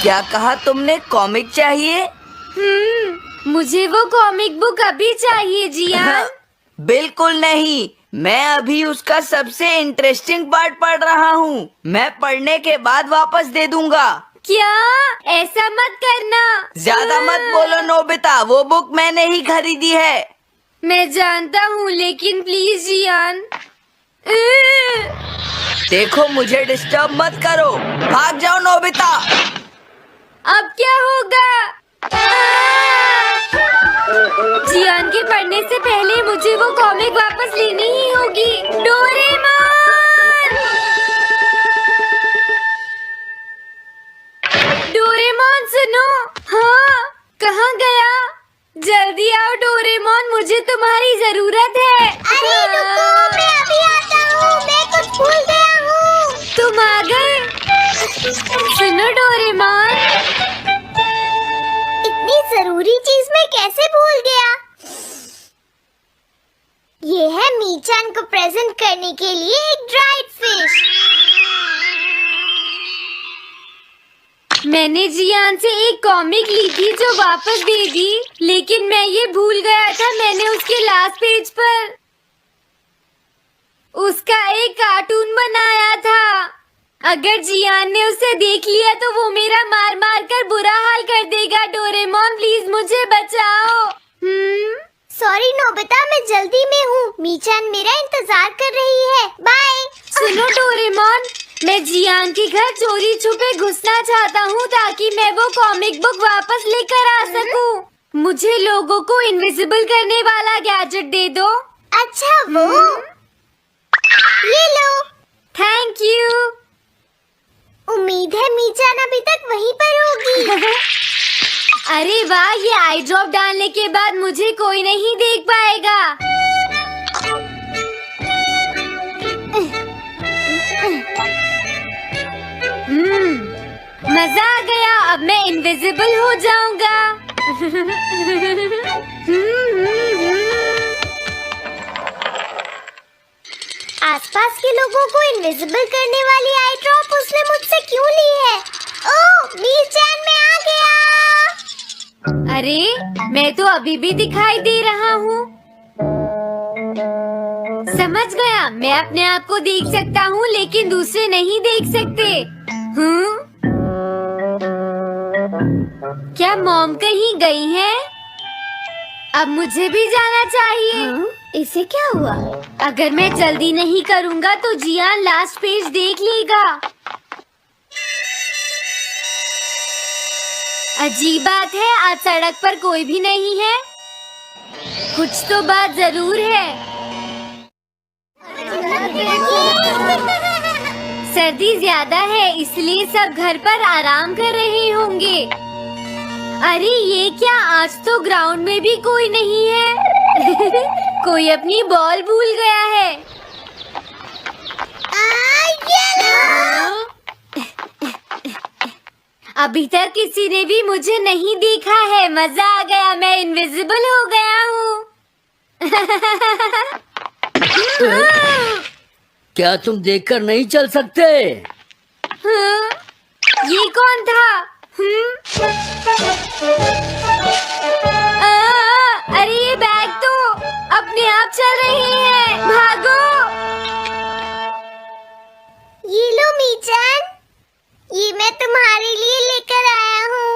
क्या कहा तुमने? कॉमिक चाहिए? मुझे वो कॉमिक बुक अभी चाहिए जियान। बिल्कुल नहीं, मैं अभी उसका सबसे इंटरेस्टिंग पार्ट पढ़ रहा हूँ। मैं पढ़ने के बाद वापस दे दूंगा। क्या? ऐसा मत करना। ज्यादा मत बोलो नोबिता, वो बुक मैंने ही खरीदी है। मैं जानता हूँ, लेकिन प्लीज जियान। देखो, मुझे डिस्टर्ब मत करो। भाग जाओ नोबिता। अब क्या होगा? जियान के पढ़ने से पहले मुझे वो कॉमिक वापस लेनी ही होगी। डोरेमोन! डोरेमोन सुनो। हाँ, कहाँ गया? जल्दी आओ डोरेमोन, मुझे तुम्हारी जरूरत है। अरे रुको, मैं अभी आता हूँ। मैं कुछ भूल गया हूँ। तुम आ गए? सुनो डोरेमोन, इतनी जरूरी चीज मैं कैसे भूल गया? ये है मीचान को प्रेजेंट करने के लिए एक ड्राइड फिश। मैंने जियान से एक कॉमिक ली थी जो वापस दे दी, लेकिन मैं ये भूल गया था मैंने उसके लास्ट पेज पर उसका एक कार्टून बनाया था। अगर जियान ने उसे देख लिया तो वो मेरा मार मार कर बुरा हाल कर देगा। डोरेमोन प्लीज मुझे बचाओ। सॉरी नोबिता, मैं जल्दी में हूँ। मीचान मेरा इंतजार कर रही है। बाय। सुनो डोरेमोन, मैं जियान के घर चोरी छुपे घुसना चाहता हूँ ताकि मैं वो कॉमिक बुक वापस लेकर आ सकूँ। मुझे लोगों को इनविजिबल करने वाला गैजेट दे दो। अच्छा वो ये लो। Thank you. उम्मीद है मीचान अभी तक वहीं पर होगी। अरे वाह, ये आई ड्रॉप डालने के बाद मुझे कोई नहीं देख पाएगा। मजा आ गया, अब मैं इनविजिबल हो जाऊंगा। आसपास के लोगों को इनविजिबल करने वाली आई ड्रॉप उसने मुझसे क्यों ली है? ओह, मीचान मैं आ गया। अरे, मैं तो अभी भी दिखाई दे रहा हूँ। समझ गया, मैं अपने आप को देख सकता हूँ लेकिन दूसरे नहीं देख सकते। क्या मॉम कहीं गई है? अब मुझे भी जाना चाहिए। इसे क्या हुआ? अगर मैं जल्दी नहीं करूँगा तो जियान लास्ट पेज देख लेगा। अजीब बात है, आज सड़क पर कोई भी नहीं है। कुछ तो बात जरूर है। सर्दी ज्यादा है इसलिए सब घर पर आराम कर रहे होंगे। अरे ये क्या, आज तो ग्राउंड में भी कोई नहीं है। कोई अपनी बॉल भूल गया है। अभी तक किसी ने भी मुझे नहीं देखा है। मजा आ गया, मैं इनविजिबल हो गया हूँ। क्या तुम देखकर नहीं चल सकते? ये कौन था? अरे ये बैग तो अपने आप चल रही है। भागो। ये लो मीचान, ये मैं तुम्हारे लिए लेकर आया हूँ।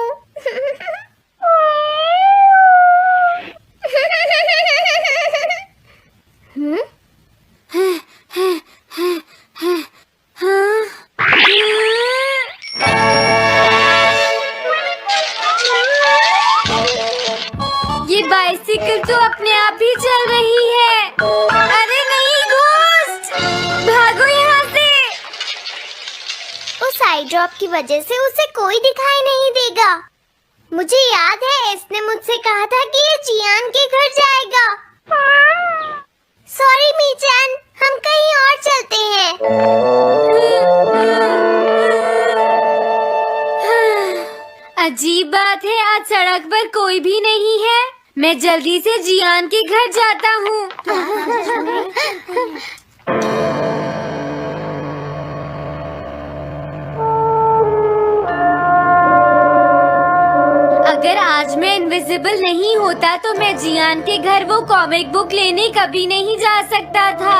ये बाइसिकल तो अपने आप ही चल रही है। अरे नहीं, घोस्ट! भागो यहाँ से। उस आई ड्रॉप की वजह से उसे कोई दिखाई नहीं देगा। मुझे याद है इसने मुझसे कहा था कि ये जियान के घर जाएगा। सॉरी मीचान, हम कहीं और चलते हैं। अजीब बात है, आज सड़क पर कोई भी नहीं है। मैं जल्दी से जियान के घर जाता हूँ। अगर आज मैं इनविजिबल नहीं होता तो मैं जियान के घर वो कॉमिक बुक लेने कभी नहीं जा सकता था।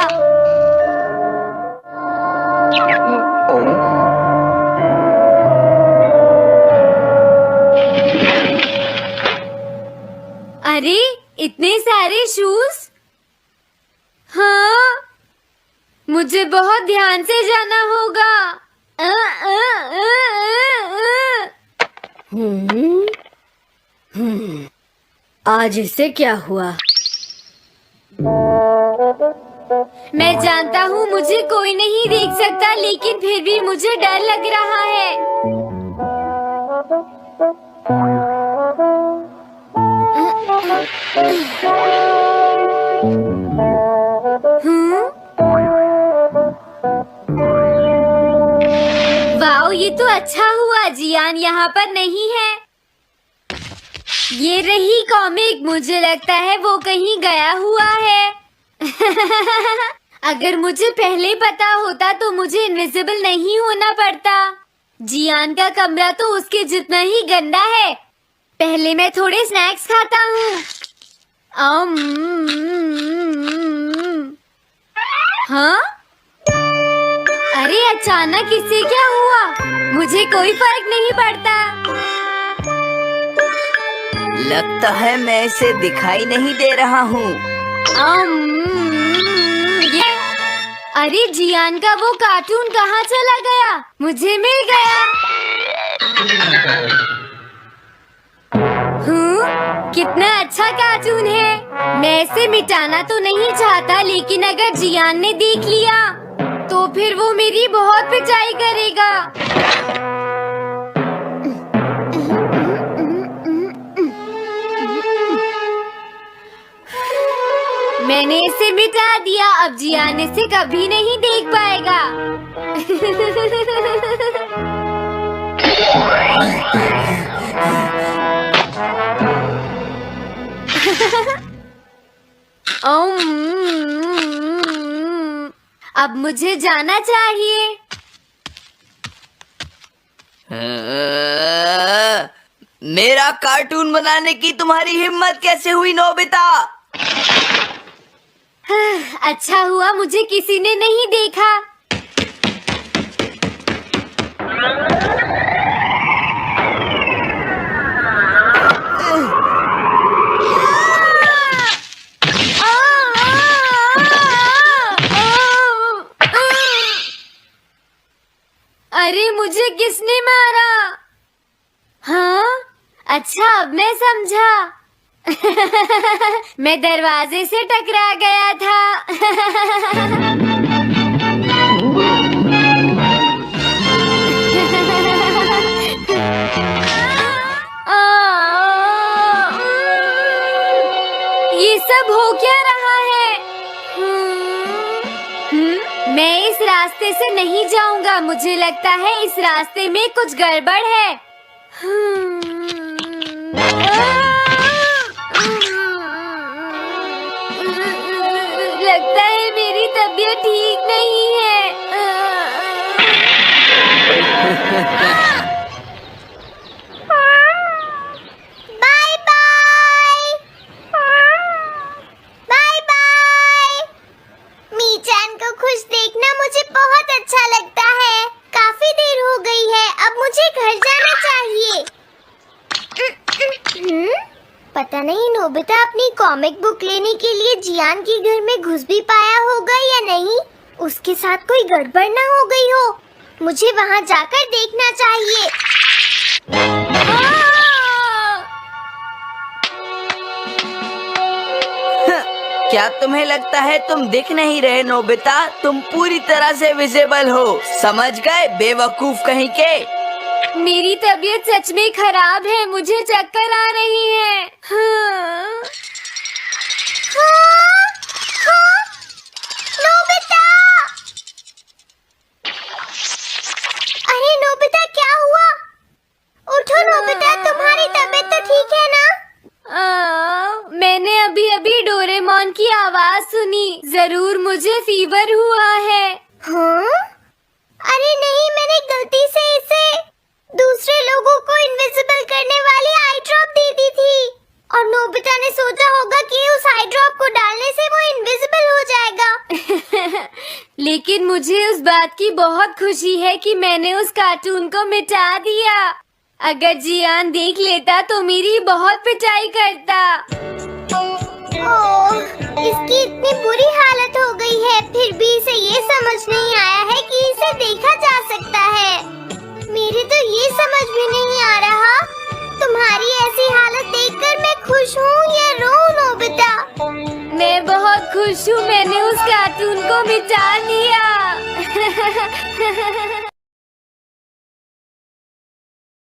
अरे इतने सारे शूज। हाँ, मुझे बहुत ध्यान से जाना होगा। आज इसे क्या हुआ? मैं जानता हूँ मुझे कोई नहीं देख सकता, लेकिन फिर भी मुझे डर लग रहा है। वाओ, ये तो अच्छा हुआ जियान यहाँ पर नहीं है। ये रही कॉमिक, मुझे लगता है वो कहीं गया हुआ है। अगर मुझे पहले पता होता तो मुझे इनविजिबल नहीं होना पड़ता। जियान का कमरा तो उसके जितना ही गंदा है। पहले मैं थोड़े स्नैक्स खाता हूँ। हाँ? अरे अचानक इससे क्या हुआ? मुझे कोई फर्क नहीं पड़ता। लगता है मैं इसे दिखाई नहीं दे रहा हूँ। अरे जियान का वो कार्टून कहाँ चला गया? मुझे मिल गया। कितना अच्छा कार्टून है। मैं इसे मिटाना तो नहीं चाहता, लेकिन अगर जियान ने देख लिया तो फिर वो मेरी बहुत पिटाई करेगा। मैंने इसे मिटा दिया, अब जियान इसे कभी नहीं देख पाएगा। अब मुझे जाना चाहिए। मेरा कार्टून बनाने की तुम्हारी हिम्मत कैसे हुई नोबिता? अच्छा हुआ मुझे किसी ने नहीं देखा। अरे मुझे किसने मारा? हाँ, अच्छा अब मैं समझा। मैं दरवाजे से टकरा गया था। ये सब हो क्या रहा है? मैं इस रास्ते से नहीं जाऊंगा। मुझे लगता है इस रास्ते में कुछ गड़बड़ है। लगता है मेरी तबीयत ठीक नहीं है। Bye bye bye bye. मीचान को खुश देखना मुझे बहुत अच्छा लगता है। काफी देर हो गई है, अब मुझे घर जाना चाहिए। पता नहीं नोबिता अपनी कॉमिक बुक लेने के लिए जियान के घर में घुस भी पाया होगा या नहीं। उसके साथ कोई गड़बड़ ना हो गई हो। मुझे वहाँ जाकर देखना चाहिए। क्या तुम्हें लगता है तुम दिख नहीं रहे नोबिता? तुम पूरी तरह से विजिबल हो, समझ गए बेवकूफ कहीं के। मेरी तबीयत सच में खराब है, मुझे चक्कर आ रही है। नोबिता! अरे नोबिता क्या हुआ? उठो नोबिता, तुम्हारी तबीयत तो ठीक है ना? मैंने अभी अभी डोरेमोन की आवाज सुनी। जरूर मुझे फीवर हुआ है। हाँ? अरे नहीं, मैंने गलती से इसे दूसरे लोगों को इनविजिबल करने वाली आई ड्रॉप दे लेकिन मुझे उस बात की बहुत खुशी है कि मैंने उस कार्टून को मिटा दिया। अगर जियान देख लेता तो मेरी बहुत पिटाई करता। ओह, इसकी इतनी बुरी हालत हो गई है, फिर भी इसे ये समझ नहीं आया है कि इसे देखा जा सकता है। मेरे तो ये समझ भी नहीं आ रहा, तुम्हारी ऐसी हालत देखकर मैं खुश हूँ या रोऊं नोबिता? मैं बहुत खुश हूँ, मैंने उस कार्टून को मिटा दिया।